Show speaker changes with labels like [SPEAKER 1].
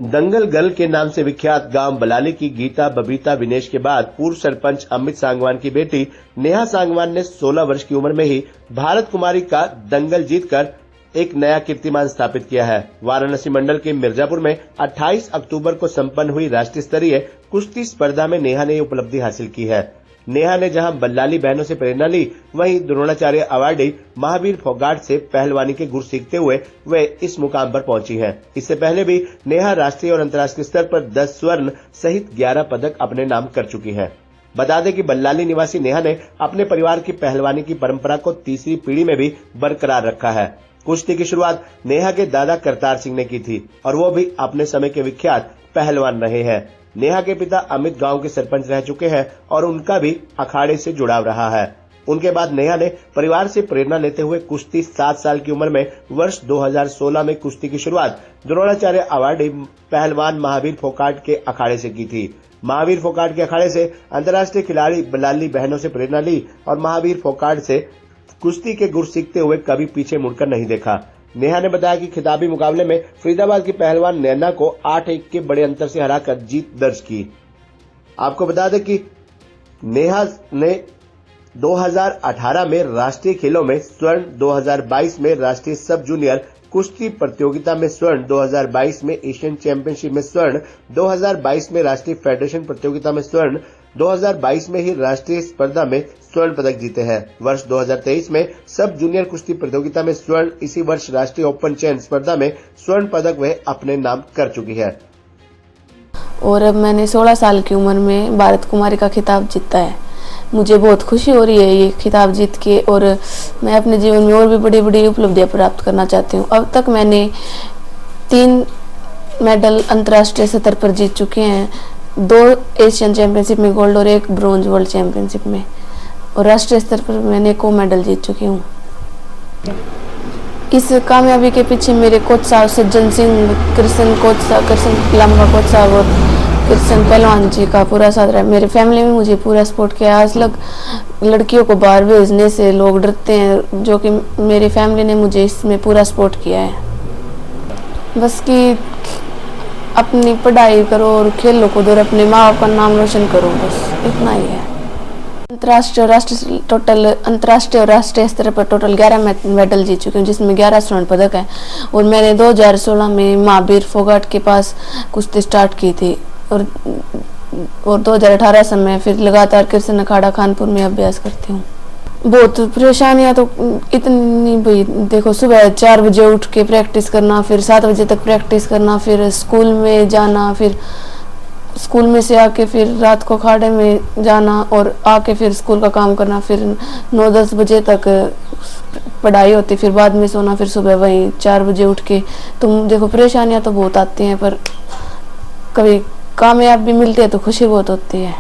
[SPEAKER 1] दंगल girl के नाम से विख्यात गांव बलाली की गीता बबीता विनेश के बाद पूर्व सरपंच अमित सांगवान की बेटी नेहा सांगवान ने 16 वर्ष की उम्र में ही भारत कुमारी का दंगल जीतकर एक नया कीर्तिमान स्थापित किया है। वाराणसी मंडल के मिर्जापुर में 28 अक्टूबर को संपन्न हुई राष्ट्रीय स्तरीय कुश्ती स्पर्धा में नेहा ने ये उपलब्धि हासिल की है। नेहा ने जहां बल्लाली बहनों से प्रेरणा ली, वहीं द्रोणाचार्य अवार्डी महावीर फोगाट से पहलवानी के गुर सीखते हुए वे इस मुकाम पर पहुंची हैं। इससे पहले भी नेहा राष्ट्रीय और अंतर्राष्ट्रीय स्तर पर 10 स्वर्ण सहित 11 पदक अपने नाम कर चुकी हैं। बता दें कि बल्लाली निवासी नेहा ने अपने परिवार की पहलवानी की परंपरा को तीसरी पीढ़ी में भी बरकरार रखा है। कुश्ती की शुरुआत नेहा के दादा करतार सिंह ने की थी और वो भी अपने समय के विख्यात पहलवान रहे हैं। नेहा के पिता अमित गांव के सरपंच रह चुके हैं और उनका भी अखाड़े से जुड़ाव रहा है। उनके बाद नेहा ने परिवार से प्रेरणा लेते हुए कुश्ती 7 साल की उम्र में वर्ष 2016 में कुश्ती की शुरुआत द्रोणाचार्य अवार्डी पहलवान महावीर फोगाट के अखाड़े से की थी। महावीर फोगाट के अखाड़े से अंतर्राष्ट्रीय खिलाड़ी बल्लाली बहनों से प्रेरणा ली और महावीर फोगाट से कुश्ती के गुर सीखते हुए कभी पीछे मुड़कर नहीं देखा। नेहा ने बताया कि खिताबी मुकाबले में फरीदाबाद की पहलवान नैना को 8-1 के बड़े अंतर से हराकर जीत दर्ज की। आपको बता दें कि नेहा ने 2018 में राष्ट्रीय खेलों में स्वर्ण, 2022 में राष्ट्रीय सब जूनियर कुश्ती प्रतियोगिता में स्वर्ण, 2022 में एशियन चैंपियनशिप में स्वर्ण, 2022 में राष्ट्रीय फेडरेशन प्रतियोगिता में स्वर्ण, 2022 में ही राष्ट्रीय स्पर्धा में स्वर्ण पदक जीते हैं। वर्ष 2023 में सब जूनियर कुश्ती प्रतियोगिता में स्वर्ण, इसी वर्ष राष्ट्रीय ओपन चैन स्पर्धा में स्वर्ण पदक वह अपने नाम कर चुकी है।
[SPEAKER 2] और अब मैंने 16 साल की उम्र में भारत कुमारी का खिताब जीता है। मुझे बहुत खुशी हो रही है ये खिताब जीत के, और मैं अपने जीवन में और भी बड़ी बड़ी उपलब्धियां प्राप्त करना चाहती हूँ। अब तक मैंने 3 मेडल अंतर्राष्ट्रीय स्तर पर जीत चुके हैं, 2 एशियन चैंपियनशिप में गोल्ड और 1 ब्रॉन्ज वर्ल्ड चैंपियनशिप में, और राष्ट्रीय स्तर पर मैंने को मेडल जीत चुकी हूँ। इस कामयाबी के पीछे मेरे कोच साहब सज्जन सिंह, कृष्ण लांबा कोच साहब और कृष्ण पहलवान जी का पूरा साथ रहा। मेरे फैमिली में मुझे पूरा सपोर्ट किया। आज लड़कियों को बाहर भेजने से लोग डरते हैं, जो कि मेरी फैमिली ने मुझे इसमें पूरा सपोर्ट किया है। बस कि अपनी पढ़ाई करो और खेलो कूदो और अपने माँ बाप का नाम रोशन करो, बस इतना ही है। अंतर्राष्ट्रीय और राष्ट्रीय स्तर पर टोटल 11 मेडल जीत चुकी हूँ, जिसमें 11 स्वर्ण पदक हैं। और मैंने 2016 में महावीर फोगाट के पास कुश्ती स्टार्ट की थी, और 2018 से मैं फिर लगातार कृष्ण अखाड़ा कानपुर में अभ्यास करती हूँ। बहुत परेशानियाँ तो इतनी भाई, देखो सुबह 4 बजे उठ के प्रैक्टिस करना, फिर 7 बजे तक प्रैक्टिस करना, फिर स्कूल में जाना, फिर स्कूल में से आके फिर रात को अखाड़े में जाना, और आके फिर स्कूल का काम करना, फिर 9-10 बजे तक पढ़ाई होती, फिर बाद में सोना, फिर सुबह वही 4 बजे उठ के। तो देखो परेशानियाँ तो बहुत आती हैं, पर कभी कामयाब भी मिलती है तो खुशी बहुत होती है।